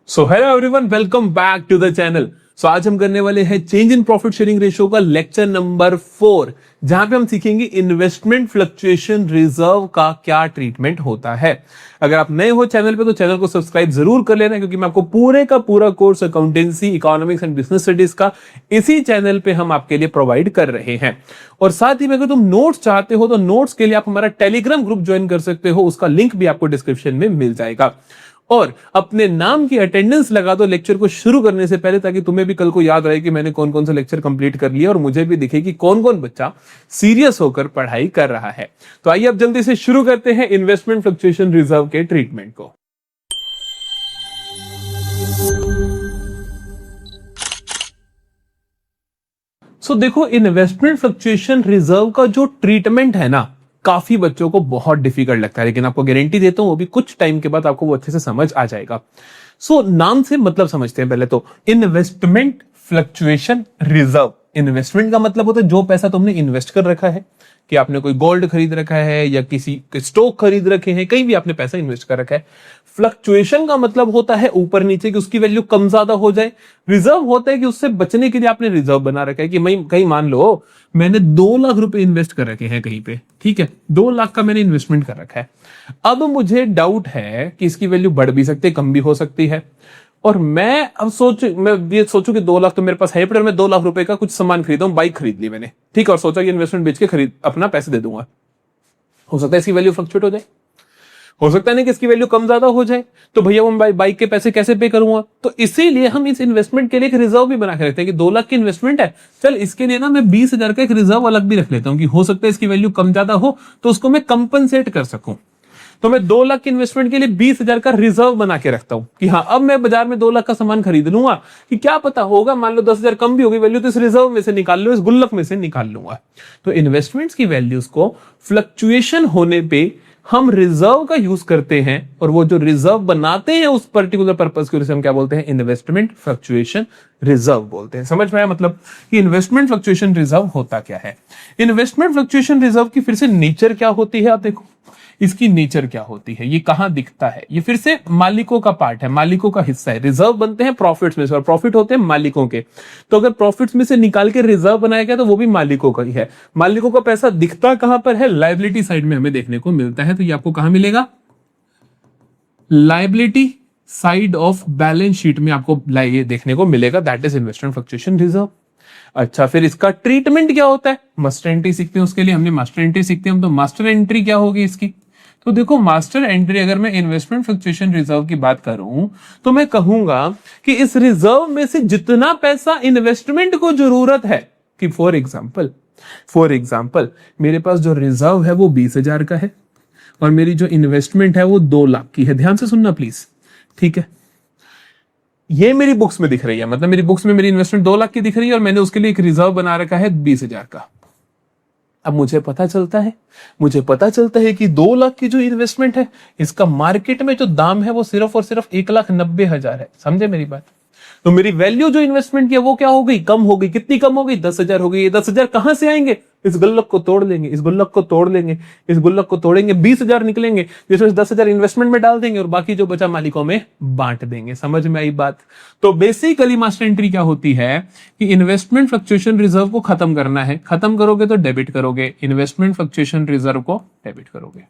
So hello everyone, welcome back to the channel. So आज हम करने वाले हैं change in profit sharing ratio का लेक्चर नंबर 4, जहां पे हम सीखेंगे इन्वेस्टमेंट फ्लक्चुएशन रिजर्व का क्या ट्रीटमेंट होता है। अगर आप नए हो चैनल पे तो चैनल को सब्सक्राइब जरूर कर लेना, क्योंकि मैं आपको पूरे का पूरा course accountancy, economics and business studies का इसी चैनल पे हम आपके लिए प्रोवाइड कर रहे हैं। और साथ ही में अगर तुम नोट्स चाहते हो तो नोट्स के लिए आप हमारा टेलीग्राम ग्रुप ज्वाइन कर सकते हो, उसका लिंक भी आपको डिस्क्रिप्शन में मिल जाएगा। और अपने नाम की अटेंडेंस लगा दो लेक्चर को शुरू करने से पहले, ताकि तुम्हें भी कल को याद रहे कि मैंने कौन कौन सा लेक्चर कंप्लीट कर लिया और मुझे भी दिखे कि कौन कौन बच्चा सीरियस होकर पढ़ाई कर रहा है। तो आइए अब जल्दी से शुरू करते हैं इन्वेस्टमेंट फ्लक्चुएशन रिजर्व के ट्रीटमेंट को। देखो, इन्वेस्टमेंट फ्लक्चुएशन रिजर्व का जो ट्रीटमेंट है ना, काफी बच्चों को बहुत डिफिकल्ट लगता है, लेकिन आपको गारंटी देता हूं वो भी कुछ टाइम के बाद आपको वो अच्छे से समझ आ जाएगा। नाम से मतलब समझते हैं पहले तो। इन्वेस्टमेंट फ्लक्चुएशन रिजर्व, इन्वेस्टमेंट का मतलब होता है जो पैसा तुमने इन्वेस्ट कर रखा है, कि आपने कोई गोल्ड खरीद रखा है या किसी स्टॉक खरीद रखे हैं, कहीं भी आपने पैसा इन्वेस्ट कर रखा है। फ्लक्चुएशन का मतलब होता है ऊपर नीचे, कि उसकी वैल्यू कम ज्यादा हो जाए। रिजर्व होता है कि उससे बचने के लिए आपने रिजर्व बना रखा है, कि मैं कहीं मान लो मैंने 2 लाख रुपए इन्वेस्ट कर रखे हैं कहीं पे, ठीक है, 2 लाख का मैंने इन्वेस्टमेंट कर रखा है। अब मुझे डाउट है कि इसकी वैल्यू बढ़ भी सकती है, कम भी हो सकती है, और मैं ये सोचूं कि 2 लाख तो मेरे पास है, पर मैं 2 लाख रुपए का कुछ सामान खरीदा हूं, बाइक खरीद ली मैंने, ठीक है, और सोचा कि इन्वेस्टमेंट बेच के खरीद अपना पैसे दे दूंगा। हो सकता है इसकी वैल्यू फ्लक्चुएट हो जाए, हो सकता है ना कि इसकी वैल्यू कम ज्यादा हो जाए, तो भैया वो बाइक के पैसे कैसे पे करूंगा? तो इसीलिए हम इस इन्वेस्टमेंट के लिए एक रिजर्व भी बना के रखते हैं कि 2 लाख की इन्वेस्टमेंट है, चल इसके लिए ना मैं 20,000 का एक रिजर्व अलग भी रख लेता हूं, कि हो सकता है इसकी वैल्यू कम ज्यादा हो तो उसको मैं कंपनसेट कर सकूं। तो मैं 2 लाख की इन्वेस्टमेंट के लिए 20,000 का रिजर्व बना के रखता हूं, कि हाँ अब मैं बाजार में 2 लाख का सामान खरीद लूंगा, कि क्या पता होगा, मान लो 10,000 कम भी होगी वैल्यू, तो इस रिजर्व में से निकाल लो, इस गुल्लक में से निकाल लूंगा। तो इन्वेस्टमेंट्स की वैल्यूज को फ्लक्चुएशन होने पे हम रिजर्व का यूज करते हैं, और वो जो रिजर्व बनाते हैं उस पर्टिकुलर पर्पस के लिए हम क्या बोलते हैं? इन्वेस्टमेंट फ्लक्चुएशन रिजर्व बोलते हैं। समझ में आया मतलब कि इन्वेस्टमेंट फ्लक्चुएशन रिजर्व होता क्या है? इन्वेस्टमेंट फ्लक्चुएशन रिजर्व की फिर से नेचर क्या होती है? आप देखो इसकी नेचर क्या होती है, ये कहां दिखता है? ये फिर से मालिकों का पार्ट है, मालिकों का हिस्सा है। रिजर्व बनते हैं प्रॉफिट्स में से, और प्रॉफिट होते हैं मालिकों के। तो अगर प्रॉफिट्स में से निकाल के रिजर्व बनाया गया तो वो भी मालिकों का ही है। मालिकों का पैसा दिखता कहां पर है? लायबिलिटी साइड में हमें देखने को मिलता है। तो ये आपको कहां मिलेगा? Liability side of balance sheet में आपको ये देखने को मिलेगा। That is investment fluctuation reserve. अच्छा, फिर इसका ट्रीटमेंट क्या होता है? मास्टर एंट्री सीखते हैं, उसके लिए हमने मास्टर एंट्री सीखते हैं हम। तो मास्टर एंट्री क्या होगी इसकी? तो देखो, मास्टर एंट्री अगर मैं इन्वेस्टमेंट फ्लक्चुएशन रिजर्व की बात करूं तो मैं कहूंगा कि इस रिजर्व में से जितना पैसा इन्वेस्टमेंट को जरूरत है, कि फॉर एग्जाम्पल मेरे पास जो रिजर्व है वो 20,000 का है, और मेरी जो इन्वेस्टमेंट है वो 2 लाख की है। ध्यान से सुनना प्लीज, ठीक है? ये मेरी बुक्स में दिख रही है, मतलब मेरी बुक्स में मेरी इन्वेस्टमेंट 2 लाख की दिख रही है, और मैंने उसके लिए एक रिजर्व बना रखा है 20,000 का। अब मुझे पता चलता है कि 2 लाख की जो इन्वेस्टमेंट है, इसका मार्केट में जो दाम है वो सिर्फ और सिर्फ 1,90,000 है। समझे मेरी बात? तो मेरी वैल्यू जो इन्वेस्टमेंट की है वो क्या हो गई? कम हो गई। कितनी कम हो गई? 10,000 हो गई। ये 10,000 कहां से आएंगे? इस गुल्लक को तोड़ लेंगे, इस गुल्लक को तोड़ेंगे, 20,000 निकलेंगे, जिसमें 10,000 इन्वेस्टमेंट में डाल देंगे और बाकी जो बचा मालिकों में बांट देंगे। समझ में आई बात? तो बेसिकली मास्टर एंट्री क्या होती है कि इन्वेस्टमेंट फ्लक्चुएशन रिजर्व को खत्म करना है। खत्म करोगे तो डेबिट करोगे, इन्वेस्टमेंट फ्लक्चुएशन रिजर्व को डेबिट करोगे।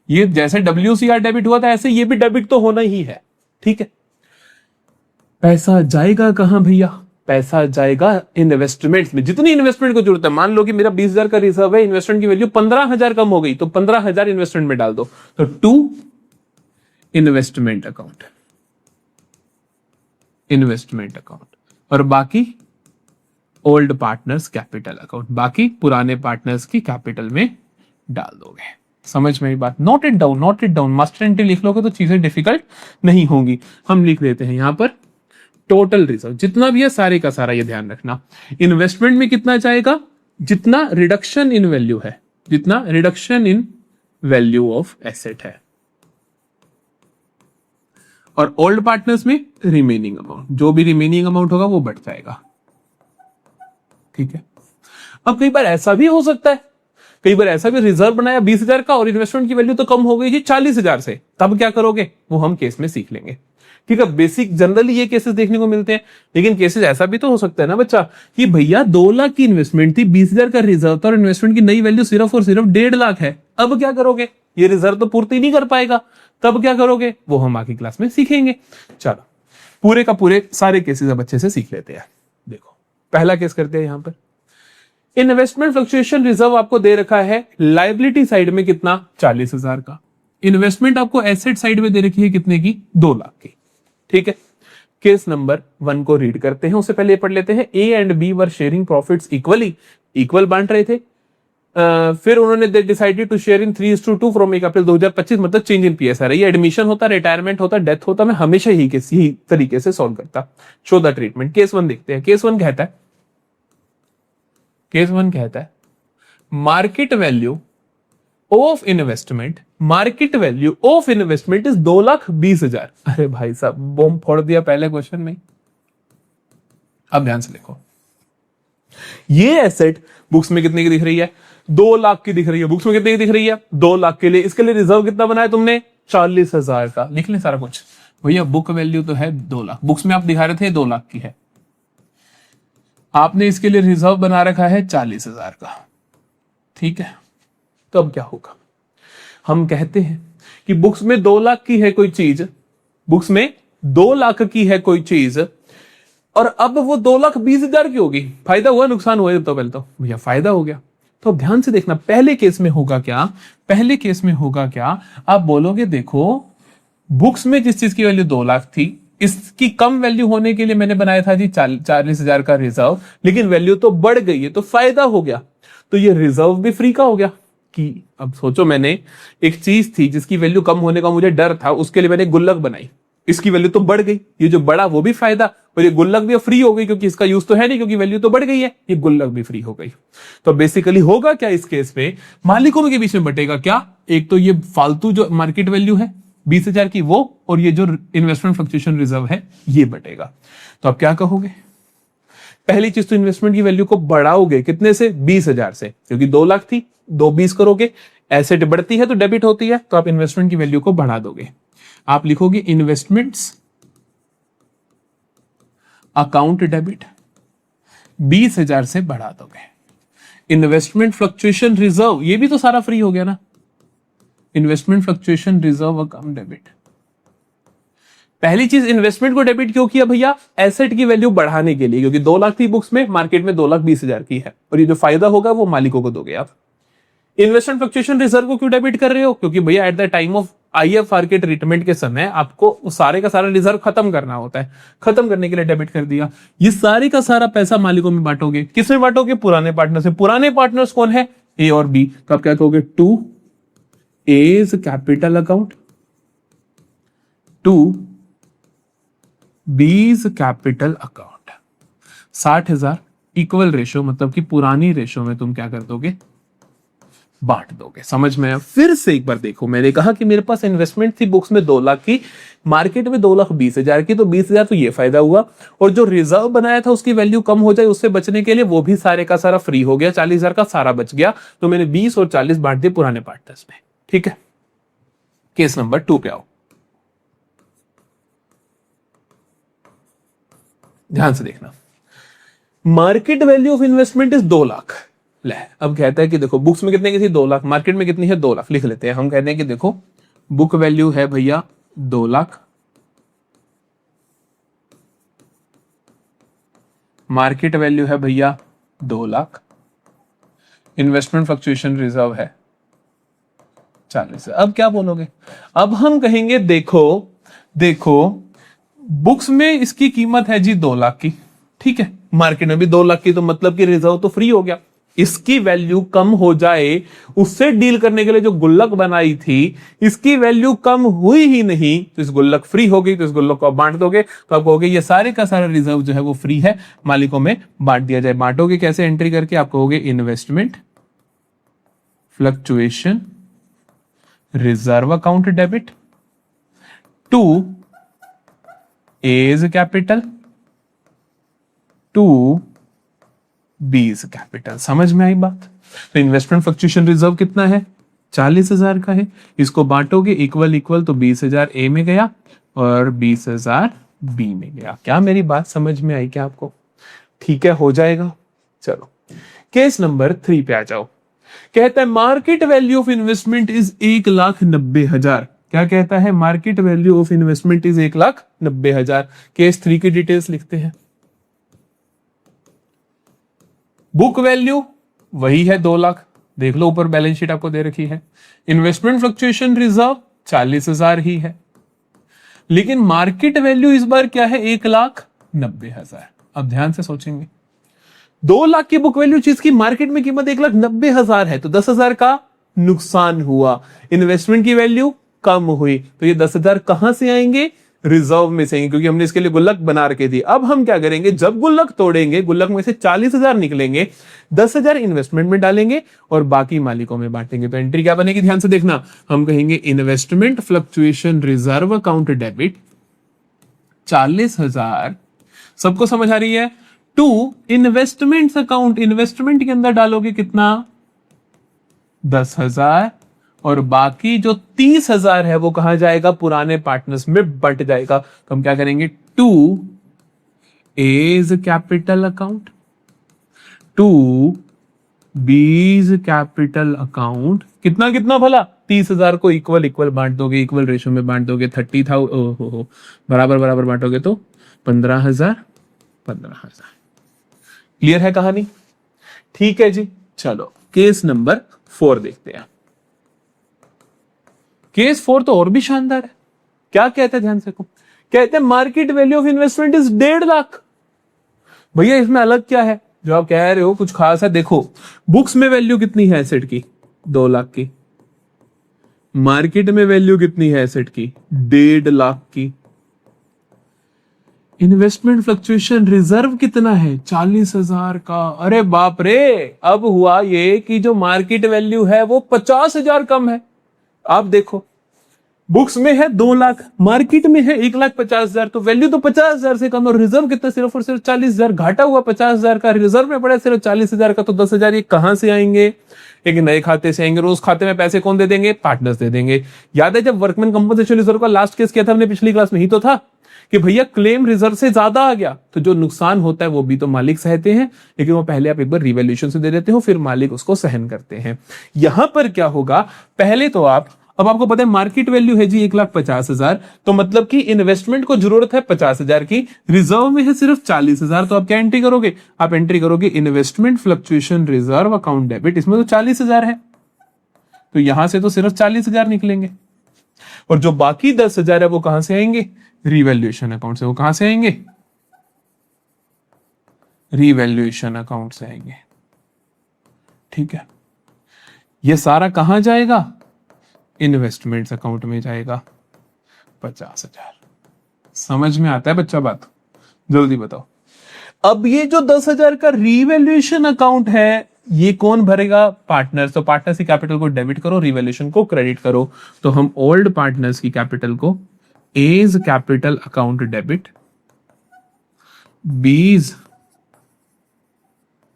ये जैसे WCR डेबिट हुआ था, ऐसे ये भी डेबिट तो होना ही है, ठीक है? पैसा जाएगा कहां भैया? पैसा जाएगा इन्वेस्टमेंट में। जितनी इन्वेस्टमेंट को जरूरत है, मान लो कि मेरा 20,000 का रिजर्व है, इन्वेस्टमेंट की वैल्यू 15,000 कम हो गई, तो 15,000 इन्वेस्टमेंट में डाल दो। तो टू इन्वेस्टमेंट अकाउंट, और बाकी ओल्ड पार्टनर्स कैपिटल अकाउंट, बाकी पुराने पार्टनर्स की कैपिटल में डाल दोगे। समझ में बात? Note it down. Master entry लिख लोगे तो चीजें डिफिकल्ट नहीं होंगी। हम लिख देते हैं यहां पर टोटल रिजर्व जितना भी है, सारे का सारा, ये ध्यान रखना। इन्वेस्टमेंट में कितना जाएगा? जितना रिडक्शन इन वैल्यू है, जितना reduction in value of asset है। और ओल्ड पार्टनर्स में रिमेनिंग अमाउंट, जो भी रिमेनिंग अमाउंट होगा वो बढ़ जाएगा, ठीक है? अब कई बार ऐसा भी हो सकता है, रिजर्व बनाया 20,000 का और इन्वेस्टमेंट की वैल्यू तो कम हो गई जी 40,000 से, तब क्या करोगे वो हम केस में सीख लेंगे, ठीक है, बेसिक जनरली ये केसेस देखने को मिलते हैं। लेकिन केसेस ऐसा भी तो हो सकता है ना बच्चा कि भैया 2 लाख की इन्वेस्टमेंट थी, 20,000 का रिजर्व था और इन्वेस्टमेंट की नई वैल्यू सिर्फ और सिर्फ 1.5 लाख है। अब क्या करोगे, ये रिजर्व तो पूर्ति नहीं कर पाएगा, तब क्या करोगे वो हम आगे क्लास में सीखेंगे। चलो पूरे का पूरे सारे केसेस अब अच्छे से सीख लेते हैं। देखो पहला केस करते हैं। यहां पर इन्वेस्टमेंट फ्लक्चुएशन रिजर्व आपको दे रखा है लायबिलिटी साइड में कितना, 40,000 का। इन्वेस्टमेंट आपको एसेट साइड में दे रखी है कितने की, 2 लाख की। ठीक है, केस नंबर 1 को रीड करते हैं। उससे पहले पढ़ लेते हैं। A and B were sharing profits equally, equal बांट रहे थे। फिर उन्होंने decided to share in 3:2 from 1 April 2025, मतलब चेंज इन पीएसआर। ये एडमिशन होता, रिटायरमेंट होता, डेथ होता, मैं हमेशा यही तरीके से सॉल्व करता। Show the treatment. केस 1 देखते हैं। केस 1 कहता है market value of investment, market value of investment is 2,20,000। अरे भाई साहब बॉम्ब फोड़ दिया पहले क्वेश्चन में। अब ध्यान से देखो, ये एसेट बुक्स में कितने की दिख रही है, 2 लाख की दिख रही है। बुक्स में कितने की दिख रही है, 2 लाख के लिए। इसके लिए रिजर्व कितना बनाया तुमने, 40,000 का। लिख ले सारा कुछ भैया। बुक वैल्यू तो है 2 लाख, बुक्स में आप दिखा रहे थे 2 लाख की है, आपने इसके लिए रिजर्व बना रखा है 40,000 का। ठीक है, तो अब क्या होगा, हम कहते हैं कि बुक्स में 2 लाख की है कोई चीज, बुक्स में 2 लाख की है कोई चीज, और अब वो 2,20,000 की होगी। फायदा हुआ नुकसान हुआ, तो पहले तो भैया फायदा हो गया। तो अब ध्यान से देखना, पहले केस में होगा क्या, पहले केस में होगा क्या, आप बोलोगे देखो बुक्स में जिस चीज की वैल्यू 2 लाख थी, इसकी कम वैल्यू होने के लिए मैंने बनाया था जी 40,000 का रिजर्व, लेकिन वैल्यू तो बढ़ गई है तो फायदा हो गया। तो ये रिजर्व भी फ्री का हो गया। कि अब सोचो, मैंने एक चीज थी जिसकी वैल्यू कम होने का मुझे डर था, उसके लिए मैंने गुल्लक बनाई, इसकी वैल्यू तो बढ़ गई, ये जो बढ़ा वो भी फायदा, और ये गुल्लक भी फ्री हो गई क्योंकि इसका यूज तो है नहीं, क्योंकि वैल्यू तो बढ़ गई है, ये गुल्लक भी फ्री हो गई। तो बेसिकली होगा क्या इस केस में, मालिकों के बीच में बटेगा क्या, एक तो ये फालतू जो मार्केट वैल्यू है 20,000 की वो, और ये जो इन्वेस्टमेंट फ्लक्चुएशन रिजर्व है ये बटेगा। तो आप क्या कहोगे, पहली चीज तो इन्वेस्टमेंट की वैल्यू को बढ़ाओगे कितने से, 20,000 से, क्योंकि 2 लाख थी 2,20 करोगे, एसेट बढ़ती है तो डेबिट होती है, तो आप इन्वेस्टमेंट की वैल्यू को बढ़ा दोगे। आप लिखोगे इन्वेस्टमेंट्स अकाउंट डेबिट 20,000 से बढ़ा दोगे। इन्वेस्टमेंट फ्लक्चुएशन रिजर्व, ये भी तो सारा फ्री हो गया ना, investment fluctuation reserve account debit. पहली चीज इन्वेस्टमेंट को डेबिट क्यों किया भैया, एसेट की वैल्यू बढ़ाने के लिए, क्योंकि 2 लाख थी बुक्स में, मार्केट में 2,20,000 की है, और ये जो फायदा होगा वो मालिकों को दोगे आप। इन्वेस्टमेंट फ्लक्चुएशन रिजर्व को क्यों डेबिट कर रहे हो, क्योंकि भैया at the time of IFR के ट्रीटमेंट के समय आपको सारे का सारा रिजर्व खत्म करना होता है, खत्म करने के लिए डेबिट कर दिया। ये सारे का सारा पैसा मालिकों में बांटोगे, किसमें बांटोगे, पुराने पार्टनर से। पुराने पार्टनर्स कौन है, ए और बी। तो आप क्या कहोगे, 2 A's capital account, 2 B's capital account. 60,000 equal ratio, मतलब कि पुरानी रेशो में तुम क्या कर दोगे, बांट दोगे। समझ में आया। फिर से एक बार देखो, मैंने कहा कि मेरे पास इन्वेस्टमेंट थी बुक्स में 2 लाख की, मार्केट में 2,20,000 की, तो 20,000 तो ये फायदा हुआ, और जो रिजर्व बनाया था उसकी वैल्यू कम हो जाए उससे बचने के लिए वो भी सारे का सारा फ्री हो गया, 40,000 का सारा बच गया, तो मैंने 20 और 40 बांट दिए पुराने पार्टनर्स में। ठीक है, केस नंबर 2 पे आओ, ध्यान से देखना। Market value of investment is 2 lakh. ले, अब कहता है कि देखो बुक्स में कितने की थी, 2 लाख, मार्केट में कितनी है, 2 लाख। लिख लेते हैं, हम कहते हैं कि देखो बुक वैल्यू है भैया 2 लाख, मार्केट वैल्यू है भैया 2 लाख, इन्वेस्टमेंट फ्लक्चुएशन रिजर्व है 40। अब क्या बोलोगे, अब हम कहेंगे देखो देखो बुक्स में इसकी कीमत है जी 2 लाख की, ठीक है, मार्केट में भी 2 लाख की, तो मतलब कि रिजर्व तो फ्री हो गया। इसकी वैल्यू कम हो जाए उससे डील करने के लिए जो गुल्लक बनाई थी, इसकी वैल्यू कम हुई ही नहीं, तो इस गुल्लक फ्री हो गई, तो इस गुल्लक को आप बांट दोगे, तो आप कहोगे ये सारे का सारा रिजर्व जो है वो फ्री है, मालिकों में बांट दिया जाए। बांटोगे कैसे, एंट्री करके आप कहोगे investment fluctuation reserve account debit to A's capital to B's capital. समझ में आई बात। तो इन्वेस्टमेंट फ्लक्चुएशन रिजर्व कितना है, 40,000 का है, इसको बांटोगे इक्वल इक्वल, तो 20,000 ए में गया, और 20,000 बी में गया। क्या मेरी बात समझ में आई क्या आपको? ठीक है, हो जाएगा। चलो केस नंबर 3 पे आ जाओ। कहता है market value of investment is 1,90,000। क्या कहता है? Market value of investment is 1,90,000। Case 3 की डिटेल्स लिखते हैं। बुक वैल्यू वही है 2 लाख, देख लो ऊपर बैलेंस शीट आपको दे रखी है। इन्वेस्टमेंट फ्लक्चुएशन रिजर्व 40,000 ही है, लेकिन मार्केट वैल्यू इस बार क्या है? 1,90,000। अब ध्यान से सोचेंगे, 2 लाख की बुक वैल्यू चीज की मार्केट में कीमत 1,90,000 है, तो 10,000 का नुकसान हुआ, इन्वेस्टमेंट की वैल्यू कम हुई, तो ये 10,000 कहां से आएंगे? रिजर्व में से आएंगे, क्योंकि हमने इसके लिए गुल्लक बना रखे थी। अब हम क्या करेंगे? जब गुल्लक तोड़ेंगे, गुल्लक में से 40,000 निकलेंगे, 10,000 इन्वेस्टमेंट में डालेंगे और बाकी मालिकों में बांटेंगे। तो एंट्री क्या बनेगी? ध्यान से देखना, हम कहेंगे investment fluctuation reserve account debit 40,000, सबको समझ आ रही है? टू इन्वेस्टमेंट्स अकाउंट, इन्वेस्टमेंट के अंदर डालोगे कितना? 10,000, और बाकी जो 30,000 है वो कहां जाएगा? पुराने पार्टनर्स में बंट जाएगा। तो हम क्या करेंगे? To A's capital account, to B's capital account. कितना कितना भला? 30,000 को इक्वल इक्वल बांट दोगे, इक्वल रेशो में बांट दोगे। 30,000 बराबर बराबर बांटोगे तो 15,000 15,000। क्लियर है कहानी? ठीक है जी। चलो केस नंबर 4 देखते हैं। केस 4 तो और भी शानदार है। क्या कहते हैं? ध्यान से को कहते हैं market value of investment is 1.5 lakh. भैया इसमें अलग क्या है जो आप कह रहे हो? कुछ खास है? देखो बुक्स में वैल्यू कितनी है एसेट की? 2 लाख की। मार्केट में वैल्यू कितनी है एसेट की? 1.5 लाख की। इन्वेस्टमेंट फ्लक्चुएशन रिजर्व कितना है? 40,000 का। अरे बाप रे, अब हुआ ये कि जो मार्केट वैल्यू है वो 50,000 कम है। आप देखो बुक्स में है 2 लाख, मार्केट में है 1,50,000, तो वैल्यू तो 50,000 से कम, और रिजर्व कितना? सिर्फ और सिर्फ 40,000। घाटा हुआ 50,000 का, रिजर्व में पड़ा सिर्फ 40,000 का, तो 10,000 ये कहां से आएंगे? एक नए खाते से आएंगे। रोज खाते में पैसे कौन दे देंगे? पार्टनर्स दे देंगे। याद है जब वर्कमैन कंपनसेशन रिजर्व का लास्ट केस किया था हमने पिछली क्लास में, ही तो था कि भैया क्लेम रिजर्व से ज्यादा आ गया तो जो नुकसान होता है वो भी तो मालिक सहते हैं, लेकिन वो पहले आप एक बार रिवैल्यूएशन से दे देते हो, फिर मालिक उसको सहन करते हैं। यहां पर क्या होगा? पहले तो अब आपको पता है मार्केट वैल्यू है जी 1,50,000, तो मतलब कि इन्वेस्टमेंट को जरूरत है 50,000 की, रिजर्व में है सिर्फ 40,000, तो आप क्या एंट्री करोगे? आप एंट्री करोगे investment fluctuation reserve account debit. इसमें तो 40,000 है, तो यहां से तो सिर्फ 40,000 निकलेंगे, और जो बाकी 10,000 है वो कहां से आएंगे? रिवैल्यूएशन अकाउंट से। वो कहां से आएंगे? रिवैल्यूएशन अकाउंट से आएंगे। ठीक है, ये सारा कहां जाएगा? इन्वेस्टमेंट्स अकाउंट में जाएगा। 50,000। समझ में आता है बच्चा बात? जल्दी बताओ। अब ये जो 10,000 का रिवैल्यूएशन अकाउंट है ये कौन भरेगा? पार्टनर्स। तो पार्टनर्स की कैपिटल को डेबिट करो, रिवैल्यूएशन को क्रेडिट करो। तो हम ओल्ड पार्टनर्स की कैपिटल को A's capital account debit, B's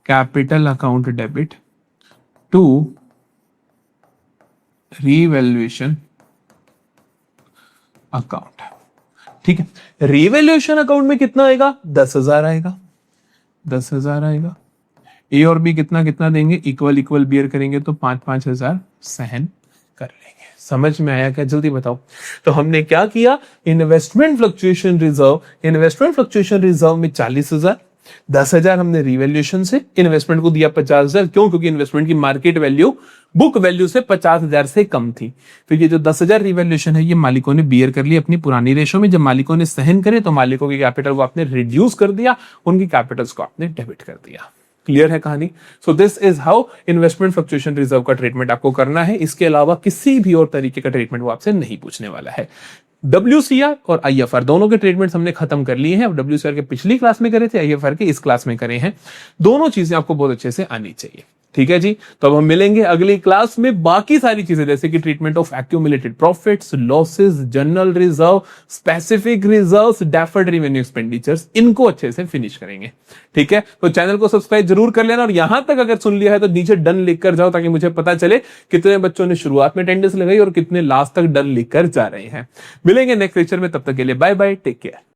capital account debit to revaluation account. ठीक है, रिवैल्यूएशन अकाउंट में कितना आएगा? 10,000 आएगा। 10,000 आएगा। ए और बी कितना कितना देंगे? इक्वल इक्वल बियर करेंगे तो 5,000 सहन कर लेंगे। समझ में आया क्या? जल्दी बताओ। तो हमने क्या किया? इन्वेस्टमेंट फ्लक्चुएशन रिजर्व में 40,000, 10,000 हमने रिवैल्यूएशन से, इन्वेस्टमेंट को दिया 50,000। क्यों? क्योंकि इन्वेस्टमेंट की मार्केट वैल्यू बुक वैल्यू से 50,000 से कम थी। तो ये जो 10,000 रिवैल्यूएशन है ये मालिकों ने बियर कर ली अपनी पुरानी रेशो में। जब मालिकों ने सहन करे तो मालिकों की कैपिटल को आपने रिड्यूस कर दिया, उनकी कैपिटल्स को आपने डेबिट कर दिया। क्लियर है कहानी? So this is how investment fluctuation reserve का ट्रीटमेंट आपको करना है। इसके अलावा किसी भी और तरीके का ट्रीटमेंट वो आपसे नहीं पूछने वाला है। WCR और IFR दोनों के ट्रीटमेंट्स हमने खत्म कर लिए हैं। WCR के पिछली क्लास में करे थे, IFR के इस क्लास में करे हैं। दोनों चीजें आपको बहुत अच्छे से आनी चाहिए। ठीक है जी। तो अब हम मिलेंगे अगली क्लास में बाकी सारी चीजें जैसे कि treatment of accumulated profits, losses, general reserve, specific reserves, deferred revenue expenditures, इनको अच्छे से फिनिश करेंगे। ठीक है, तो चैनल को सब्सक्राइब जरूर कर लेना और यहां तक अगर सुन लिया है तो नीचे डन लिख कर जाओ ताकि मुझे पता चले कितने बच्चों ने शुरुआत में अटेंडेंस लगाई और कितने लास्ट तक डन लिख कर जा रहे हैं। मिलेंगे नेक्स्ट लेक्चर में, तब तक के लिए बाय बाय, टेक केयर।